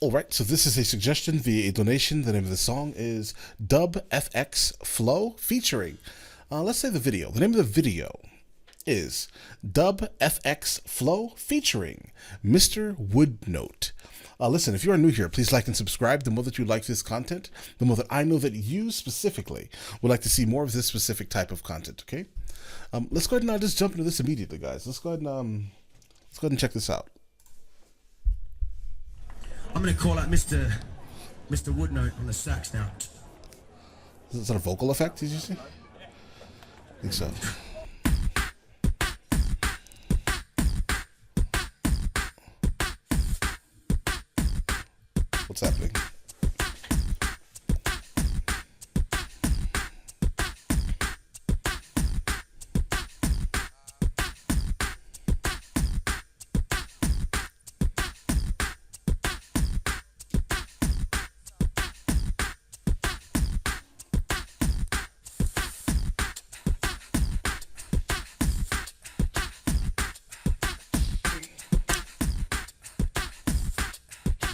All right, so this is a suggestion via a donation. The name of the song is Dub FX Flow featuring, let's say the video. The name of the video is Dub FX Flow featuring Mr. Woodnote. Listen, if you are new here, please like and subscribe. The more that you like this content, the more that I know that you specifically would like to see more of this specific type of content, okay? Let's go ahead and just jump into this immediately, guys. Let's go ahead and check this out. I'm gonna call out Mr. Woodnote on the sax now. Is that a vocal effect, did you say? I think so. What's happening?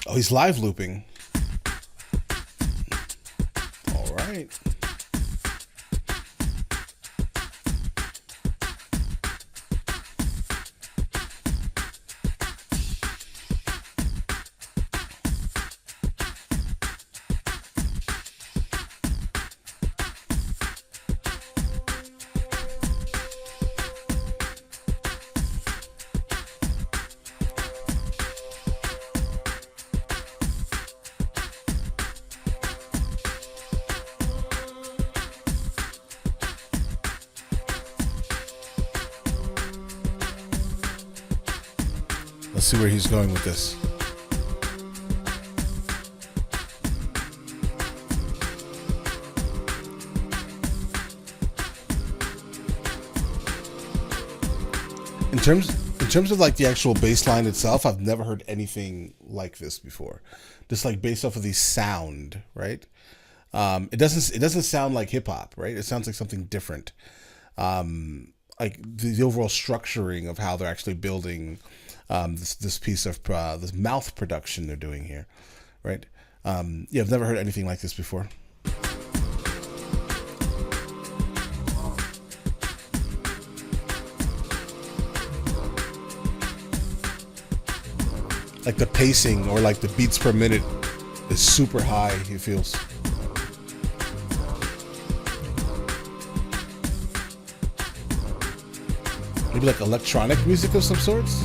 Oh, he's live looping. All right. Let's see where he's going with this. In terms of like the actual bass line itself, I've never heard anything like this before. Just like based off of the sound, right? It doesn't sound like hip hop, right? It sounds like something different. Like the overall structuring of how they're actually building this piece of this mouth production they're doing here, right? Yeah, I've never heard anything like this before. Like the pacing or like the beats per minute is super high, it feels. Maybe like electronic music of some sorts?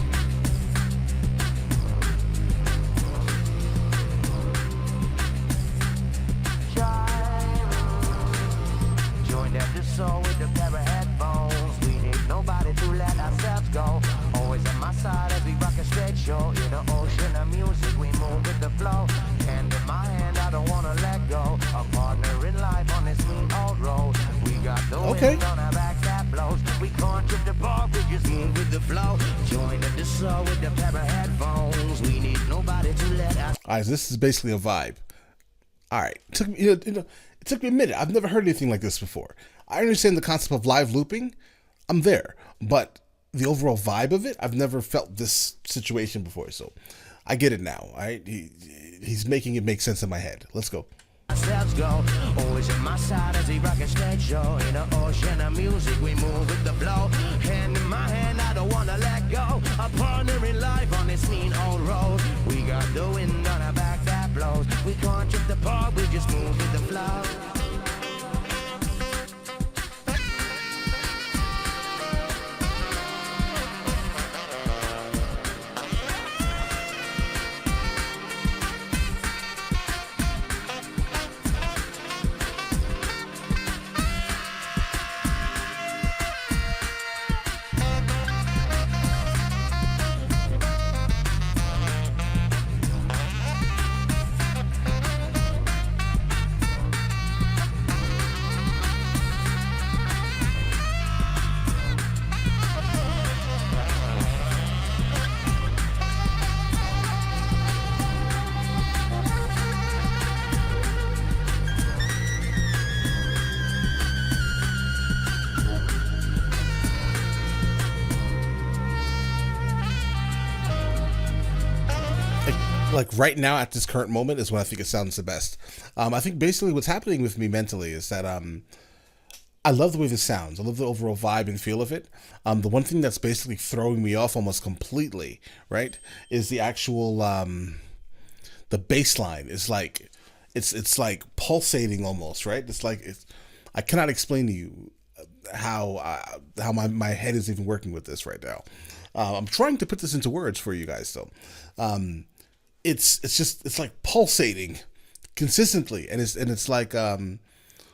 With the pair of headphones, we need nobody to let ourselves go. Always on my side as we rock a stage show. In the ocean of music, we move with the flow. Hand in my hand, I don't wanna let go. A partner in life on this mean old road. We got the wind on our back that blows. We can't trip the bar, we just move with the flow. Join the soul with the pair of headphones. We need nobody to let us. Alright, so this is basically a vibe. Alright, it took me a minute. I've never heard anything like this before. I understand the concept of live looping. I'm there. But the overall vibe of it, I've never felt this situation before. So I get it now. All right? He's making it make sense in my head. Let's go. Ourselves go. Always in my side as we rock a stage show. In the ocean of music, we move with the flow. Hand in my hand, I don't wanna let go. A partner in life on this mean old road. We got the wind on our back that blows. We can't trip the park, we just move with the flow. like right now at this current moment is when I think it sounds the best. I think basically what's happening with me mentally is that I love the way this sounds. I love the overall vibe and feel of it. The one thing that's basically throwing me off almost completely, right, is the actual the bass line is like it's like pulsating almost, right? It's like I cannot explain to you how my head is even working with this right now. I'm trying to put this into words for you guys though. It's like pulsating consistently, and it's like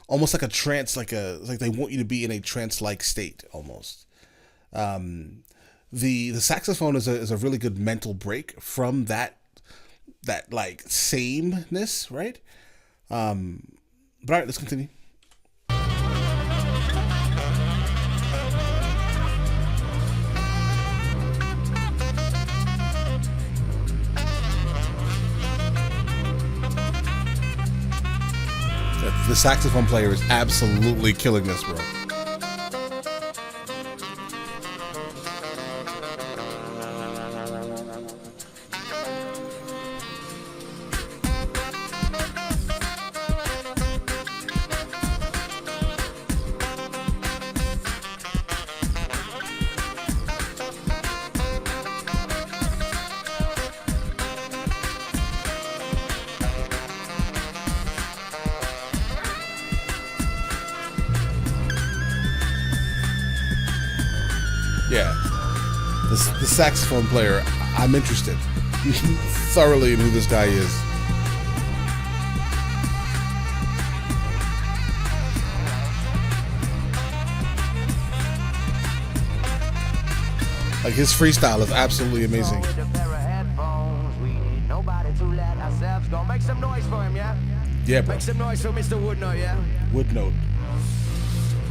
almost like a trance, like they want you to be in a trance-like state almost. The saxophone is a really good mental break from that like sameness, right? But all right, let's continue. The saxophone player is absolutely killing this, bro. Yeah, the saxophone player, I'm interested thoroughly in who this guy is. Like his freestyle is absolutely amazing. Make some noise for him, yeah? Yeah, bro. Make some noise for Mr. Woodnote, yeah? Woodnote.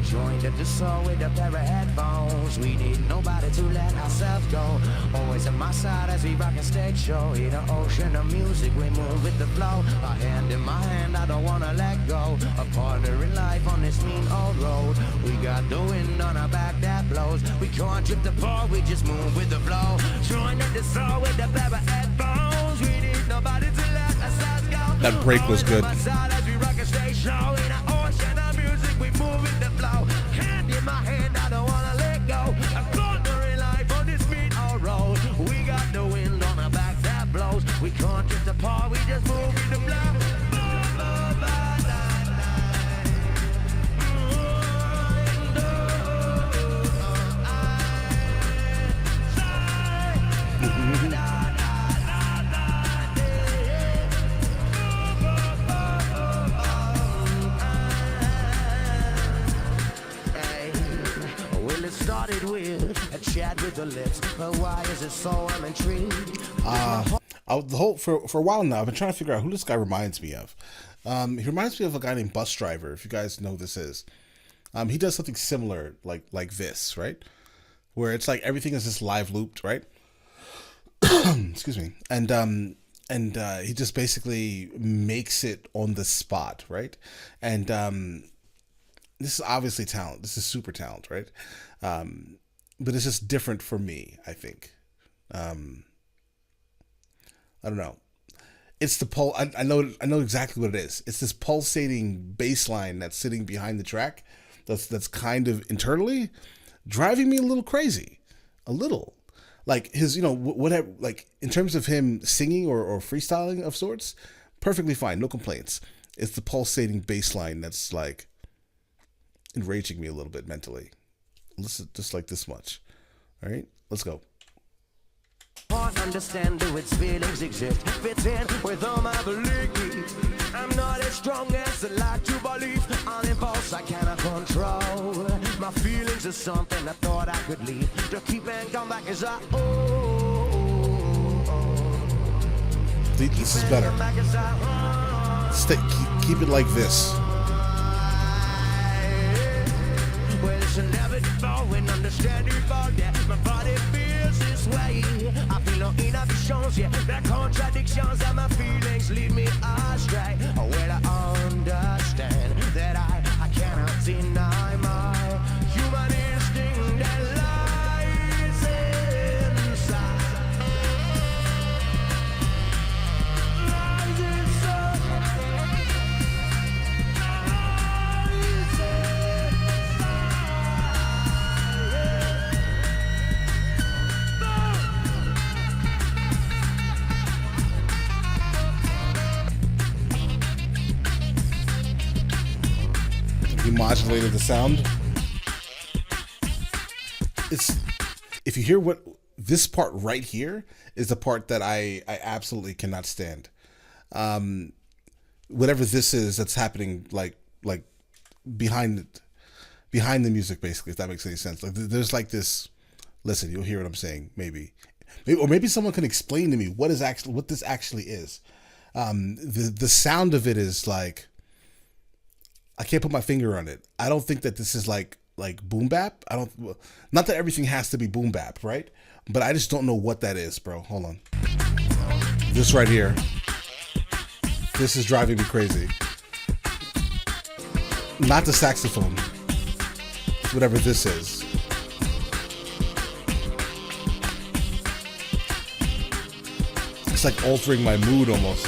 Joined at the soul with a pair of headphones. We need nobody to let ourselves go. Always at my side as we rock a stage show. In an ocean of music, we move with the flow. A hand in my hand, I don't wanna let go. A partner in life on this mean old road. We got the wind on our back that blows. We can't trip the bar, we just move with the flow. Joined at the soul with a pair of headphones. We need nobody to let ourselves go. That break was good. Hand in my hand, I don't wanna let go. A partner in life on this mean old road. We got the wind on our back that blows. We can't drift apart, we just move with the flow. Started with a chat with the lips, but why is it so I'm intrigued? The whole for a while now, I've been trying to figure out who this guy reminds me of. He reminds me of a guy named Bus Driver. If you guys know who this is, he does something similar, like this, right? Where it's like everything is just live looped, right? Excuse me, and he just basically makes it on the spot, right? And this is obviously talent. This is super talent, right? But it's just different for me, I think. I don't know. It's the I know exactly what it is. It's this pulsating bass line that's sitting behind the track. That's kind of internally driving me a little crazy, a little. Like his, whatever. Like in terms of him singing or freestyling of sorts, perfectly fine, no complaints. It's the pulsating bass line that's like enraging me a little bit mentally. Listen, just like this much. All right, let's go. Can't understand do its feelings exist. Fit in with all my beliefs. I'm not as strong as I like to believe. On impulse I cannot control. My feelings are something I thought I could leave. To keep and come back as I This is better. Keep it like this. Well, it's inevitable when understandable that my body feels this way. I feel no inhibitions, yeah. The contradictions of my feelings lead me astray. Well, I understand that I cannot deny my human instinct that lies. 'Cause I can't He modulated the sound. It's, if you hear what this part right here is the part that I absolutely cannot stand. Whatever this is that's happening, like behind the music, basically, if that makes any sense. Like there's like this. Listen, you'll hear what I'm saying. Maybe, or maybe someone can explain to me what this actually is. The sound of it is like, I can't put my finger on it. I don't think that this is like boom bap. Not that everything has to be boom bap, right? But I just don't know what that is, bro. Hold on. This right here. This is driving me crazy. Not the saxophone. Whatever this is. It's like altering my mood almost.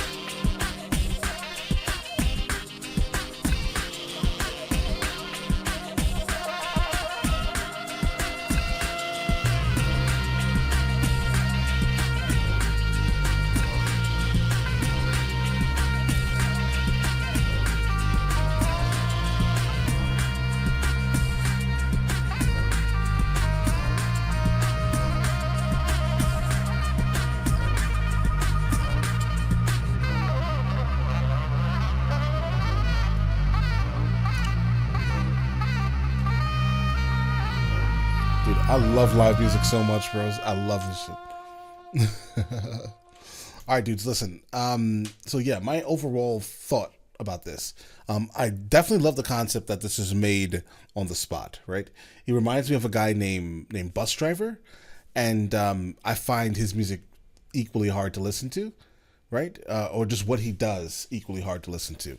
Dude, I love live music so much, bros. I love this shit. All right, dudes, listen. So yeah, my overall thought about this. I definitely love the concept that this is made on the spot, right? He reminds me of a guy named Bus Driver, and I find his music equally hard to listen to, right? Or just what he does equally hard to listen to.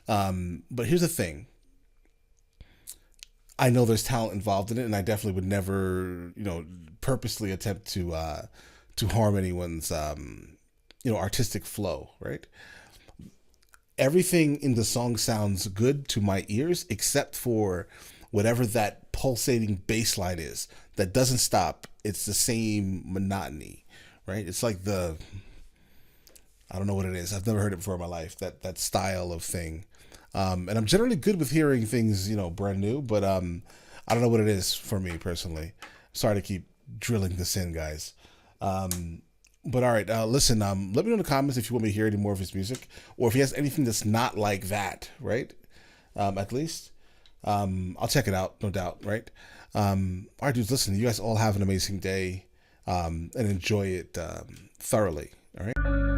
But here's the thing. I know there's talent involved in it, and I definitely would never, purposely attempt to harm anyone's, artistic flow, right? Everything in the song sounds good to my ears, except for whatever that pulsating bass line is that doesn't stop. It's the same monotony, right? It's like I don't know what it is. I've never heard it before in my life. That style of thing. And I'm generally good with hearing things, brand new, but I don't know what it is for me personally. Sorry to keep drilling this in, guys. But all right, listen, let me know in the comments if you want me to hear any more of his music, or if he has anything that's not like that, right? At least. I'll check it out, no doubt, right? All right, dudes, listen, you guys all have an amazing day, and enjoy it thoroughly, all right?